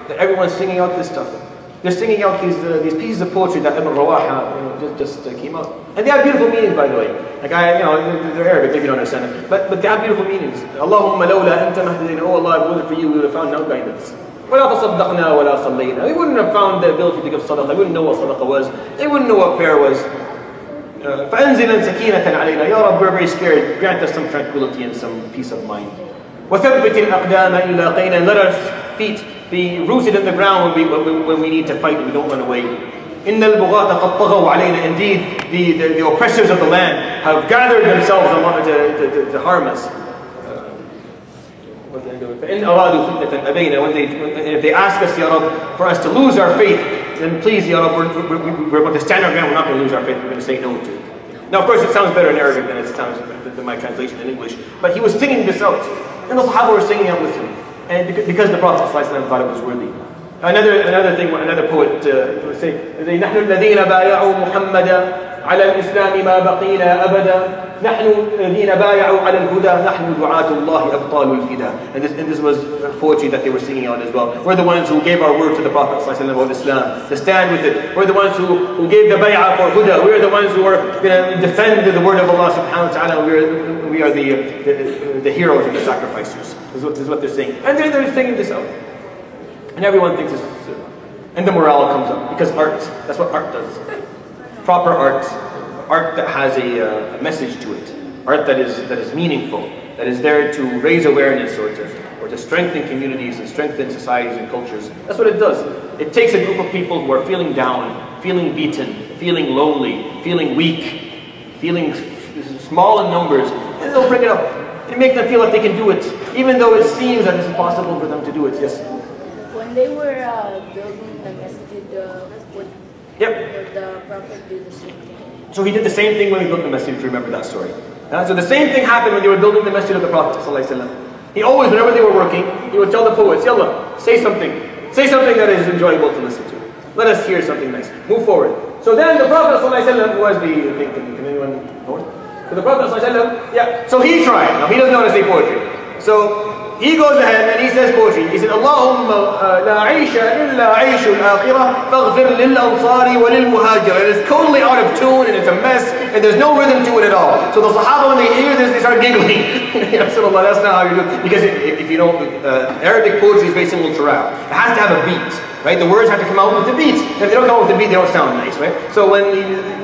that everyone's singing out this stuff. They're singing out these pieces of poetry that Ibn Rawaha just came out. And they have beautiful meanings, by the way. Like they're Arabic, maybe you don't understand it. But they have beautiful meanings. Allahumma lawla anta mahdina. Oh Allah, if it wasn't for you, we would have found no guidance. وَلَا تَصَدَّقْنَا وَلَا صَلَّيْنَا. They wouldn't have found the ability to give sadaqah. They wouldn't know what sadaqah was. They wouldn't know what prayer was. فَأَنزِلًا سَكِينَةً عَلَيْنَا. Ya Rabb, we're very scared. Grant us some tranquility and some peace of mind. وَثَبِّتِ الْأَقْدَامَ إِلَّا قَيْنًا. And let our feet be rooted in the ground when we need to fight and we don't run away. إِنَّ الْبُغَاةَ قَدْ طَغَوْا عَلَيْنَا. Indeed, the oppressors of the land have gathered themselves and wanted to harm us. فَإِنْ أَرَادُوا فِتْنَةً أَبَيْنَا. If they ask us, Ya Rabb, for us to lose our faith, then please, Ya Rabb, we're going to stand our ground. We're not going to lose our faith. We're going to say no to it. Now, of course, it sounds better in Arabic than it sounds than my translation in English. But he was singing this out, and the Sahaba were singing out with him, and because the Prophet ﷺ thought it was worthy. Another poet would say, نحن الذين بايعوا محمدا على الإسلام ما بقينا أبدا. نحن الذين بايعوا على الهدى نحن دعاة الله أبطال الفدا. And this was poetry that they were singing out as well. We're the ones who gave our word to the Prophet ﷺ about Islam, to stand with it. We're the ones who gave the bay'ah for huda. We're the ones who are going to defend the word of Allah subhanahu wa ta'ala. We are the heroes and the sacrificers. This is what they're saying. And they're singing this out. And everyone thinks this is and the morale comes up, because art, that's what art does. Proper art that has a message to it, art that is meaningful, that is there to raise awareness or to strengthen communities and strengthen societies and cultures. That's what it does. It takes a group of people who are feeling down, feeling beaten, feeling lonely, feeling weak, feeling small in numbers, and they'll bring it up and make them feel like they can do it, even though it seems that it's impossible for them to do it. Yes? When they were building the masjid, Yep. the Prophet did the same thing. So he did the same thing when he built the masjid, if you remember that story. So the same thing happened when they were building the masjid of the Prophet ﷺ. He always, whenever they were working, he would tell the poets, Yallah, say something. Say something that is enjoyable to listen to. Let us hear something nice. Move forward. So then the Prophet ﷺ was can anyone know it? So the Prophet ﷺ, yeah. So he tried. Now he doesn't know how to say poetry. So he goes ahead and he says poetry. He said, Allahumma la aisha illa aishu al-akhirah faghfir lil-ansari wa lil-muhajir. It is totally out of tune and it's a mess and there's no rhythm to it at all. So the Sahaba, when they hear this, they start giggling. That's not how you do it. Because if you know, Arabic poetry is very similar to rap. It has to have a beat, right? The words have to come out with the beat. If they don't come out with the beat, they don't sound nice, right? So when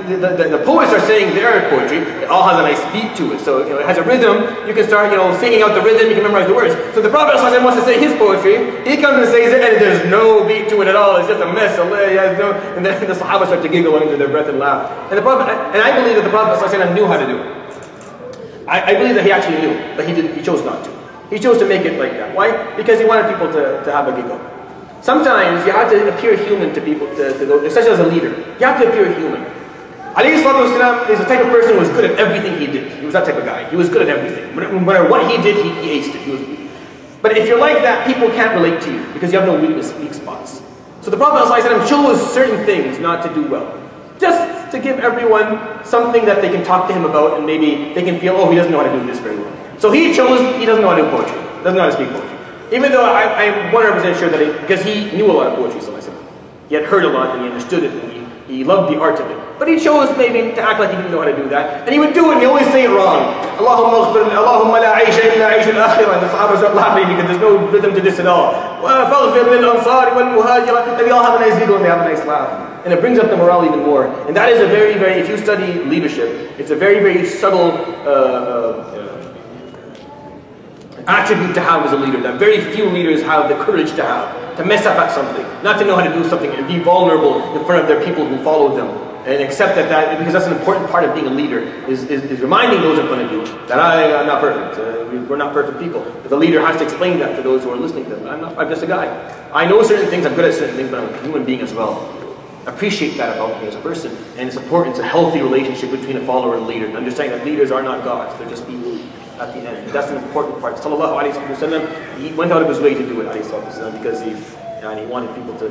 the poets are saying the Arabic poetry, it all has a nice beat to it. So it has a rhythm. You can start singing out the rhythm, you can memorize the words. So the Prophet ﷺ wants to say his poetry, he comes and says it, and there's no beat to it at all. It's just a mess. And then the Sahaba start to giggle under their breath and laugh. And I believe that the Prophet ﷺ knew how to do it. I believe that he actually knew, but he chose not to. He chose to make it like that. Why? Because he wanted people to have a giggle. Sometimes you have to appear human to people, to go, especially as a leader. You have to appear human. Alayhi salatu wasalam is the type of person who was good at everything he did. He was that type of guy. He was good at everything. No matter what he did, he aced it. But if you're like that, people can't relate to you because you have no weak spots. So the Prophet ﷺ chose certain things not to do well. Just to give everyone something that they can talk to him about and maybe they can feel, oh, he doesn't know how to do this very well. So he chose, he doesn't know how to do poetry. Doesn't know how to speak poetry. Even though I'm 100% sure that because he knew a lot of poetry, he had heard a lot and he understood it and he loved the art of it. But he chose maybe to act like he didn't know how to do that. And he would do it and he always say it wrong. Allahumma la aisha illa aisha al-akhirah. And the Sahaba start laughing because there's no rhythm to this at all. فَاغْفِرْ لِلْأَنصَارِ وَالْمُهَاجِرَةِ. And they all have a nice giggle and they have a nice laugh. And it brings up the morale even more. And that is a very, very, if you study leadership, it's a very, very subtle attribute to have as a leader that very few leaders have the courage to have, to mess up at something, not to know how to do something and be vulnerable in front of their people who follow them and accept that because that's an important part of being a leader is reminding those in front of you that I'm not perfect, we're not perfect people. But the leader has to explain that to those who are listening to them. I'm just a guy. I know certain things, I'm good at certain things, but I'm a human being as well. Appreciate that about me as a person, and it's important. It's a healthy relationship between a follower and a leader. Understanding that leaders are not gods; they're just people at the end. That's an important part. Sallallahu Alaihi Wasallam, he went out of his way to do it, because he wanted people to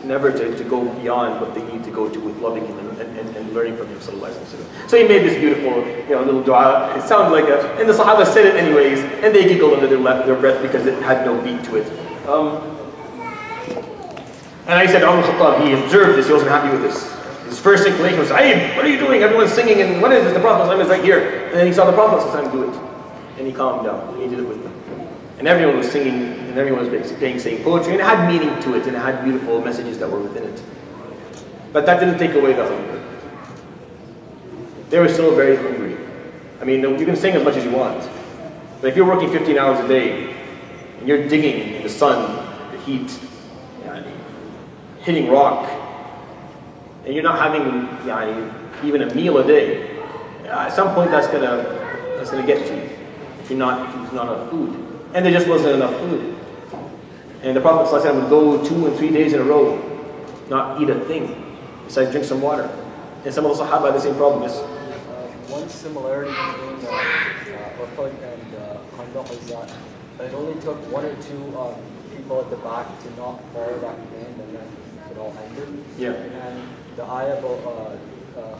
never to go beyond what they need to go to with loving him and learning from him. Sallallahu Alaihi Wasallam. So he made this beautiful, little dua. It sounded like and the Sahaba said it anyways, and they giggled under their breath because it had no beat to it. And I said, Umar al-Khattab, he observed this, he wasn't happy with this. His first inclination was, "Hey, what are you doing? Everyone's singing, and what is this? The Prophet ﷺ is right here." And then he saw the Prophet ﷺ do it. And he calmed down, he did it with them. And everyone was singing, and everyone was saying poetry, and it had meaning to it, and it had beautiful messages that were within it. But that didn't take away the hunger. They were still very hungry. I mean, you can sing as much as you want, but if you're working 15 hours a day, and you're digging in the sun, the heat, hitting rock, and you're not having even a meal a day, at some point that's gonna get to you if there's not enough food. And there just wasn't enough food. And the Prophet ﷺ would go 2 and 3 days in a row, not eat a thing, besides drink some water. And some of the Sahaba had the same problem. Yes? One similarity between Uhud and Khandaq is that it only took 1 or 2 people at the back to not follow that command, and then it all ended. Yeah. And the ayah about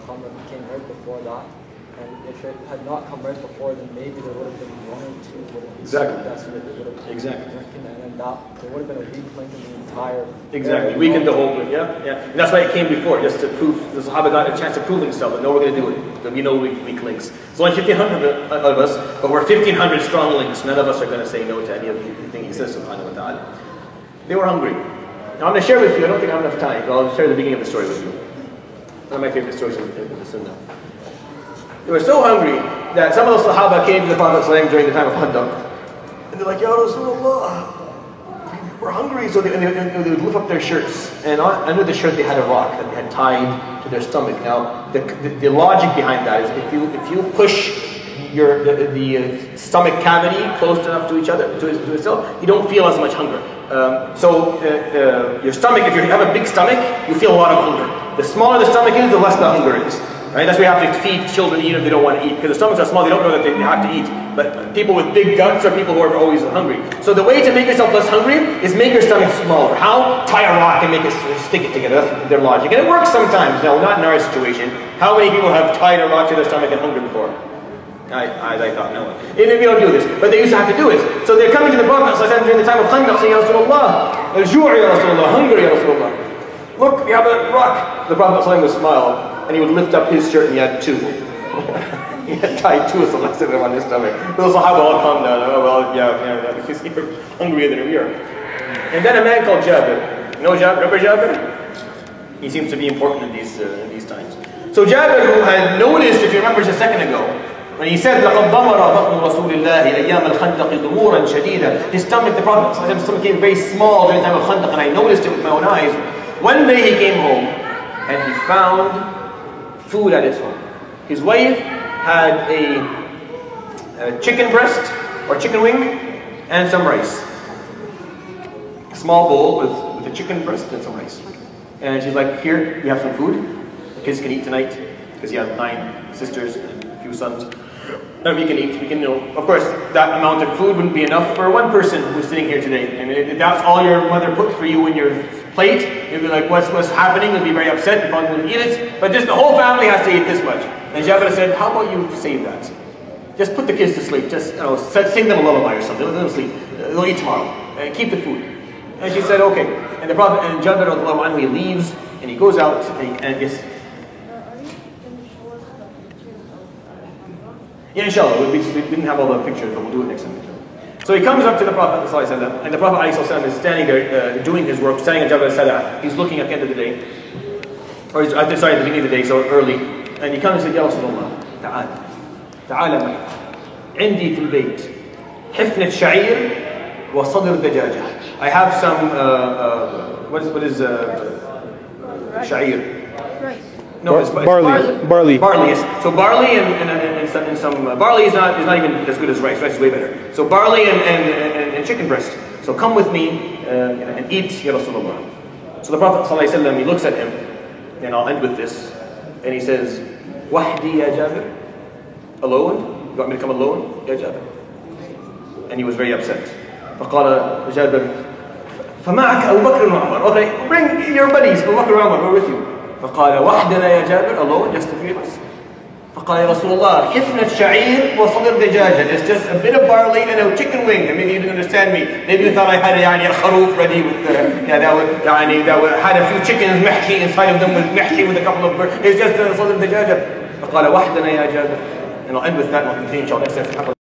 Khamr came right before that. And if it had not come right before, then maybe there would have been 1 or 2 would have been desperate. They would have Exactly. drinking, and then there would have been a weak link in the entire. Exactly. Weakened the whole thing. Yeah, yeah. And that's why it came before, just to prove the Sahaba got a chance to prove themselves. That no, we're going to do it. There'll be no weak links. There's only 1,500 of us, but we're 1,500 strong links. None of us are going to say no to any of the things he says, subhanahu wa ta'ala. They were hungry. Now I'm going to share with you. I don't think I have enough time, but I'll share the beginning of the story with you. One of my favorite stories in the Sunnah. They were so hungry that some of the Sahaba came to the Prophet ﷺ during the time of Khandaq. And they're like, "Ya Rasulullah, we're hungry." So they would lift up their shirts. And under the shirt they had a rock that they had tied to their stomach. Now, the logic behind that is if you push the stomach cavity close enough to each other, to itself, you don't feel as much hunger. Your stomach, if you have a big stomach, you feel a lot of hunger. The smaller the stomach is, the less the hunger is. Right? That's why you have to feed children to eat if they don't want to eat. Because the stomachs are small, they don't know that they have to eat. But people with big guts are people who are always hungry. So the way to make yourself less hungry is make your stomach smaller. How? Tie a rock and make it stick it together. That's their logic. And it works sometimes. No, not in our situation. How many people have tied a rock to their stomach and hungry before? I thought no one. And we don't do this. But they used to have to do it. So they're coming to the Prophet during the time of Khandaq saying, "Ya Rasulullah, al-ju' ya Rasulullah, hunger ya Rasulullah. Look, we have a rock." The Prophet would smile. And he would lift up his shirt and he had 2. He had tied 2 of them on his stomach. The Sahaba all calmed down. "Oh, well, yeah, because you're hungrier than we are." And then a man called Jabir. You know Jabir? Remember Jabir? He seems to be important in these times. So Jabir, who had noticed, if you remember just a second ago, when he said, لَقَدْ ضَمَرَ بَطْنُ رَسُولِ اللَّهِ أَيَّامَ الْخَنْدَقِ ضُمُورًا شَدِيدًا. His stomach, the Prophet's stomach became very small during the time of Khandaq, and I noticed it with my own eyes. One day he came home, and he found food at his home. His wife had a chicken breast or chicken wing and some rice. A small bowl with a chicken breast and some rice. And she's like, "Here, you have some food. The kids can eat tonight," because he had 9 sisters and a few sons. And we can eat. We can, of course, that amount of food wouldn't be enough for one person who's sitting here today. And if that's all your mother put for you in your plate, you'd be like, what's happening? You'd be very upset. You probably wouldn't eat it. But just the whole family has to eat this much. And Jabir said, "How about you save that? Just put the kids to sleep. Just sing them a lullaby or something. Let them sleep. They'll eat tomorrow. Keep the food." And she said, "Okay." And the Prophet and Jabir, he leaves and he goes out and gets. Yeah, inshallah. We didn't have all the pictures, but we'll do it next time. So he comes up to the Prophet ﷺ, and the Prophet ﷺ is standing there doing his work, standing at Jabal al-Sada. He's looking at the end of the day, or at the beginning of the day, so early. And he comes and says, "Ya Rasulullah, تعال معي. عندي في البيت حفنة شعير وصدر دجاجة." I have some, what is sha'ir? Rice. No, it's barley. Barley, yes. So barley and some barley is not even as good as rice. Rice is way better. So barley and chicken breast. So come with me and eat, Ya Rasulullah. So the Prophet ﷺ, he looks at him, and I'll end with this, and he says, "Wahdi ya Jabir? Alone? You want me to come alone, Ya Jabir?" And he was very upset. فقال جابر فمعك أبو بكر وعمر. Okay, bring your buddies, Abu Bakr and Umar, we're with you. فقال وحدنا يا جابر, alone, just the 3 of us. فقال يا رسول الله حفنة شعير وصدر دجاجة. It's just a bit of barley and a chicken wing. And maybe you didn't understand me. Maybe you thought I had a kharoof ready with that had a few chickens محشي inside of them with محشي with a couple of birds. It's just صدر دجاجة. فقال وحدنا يا جابر. And I'll end with that and I'll continue inshallah.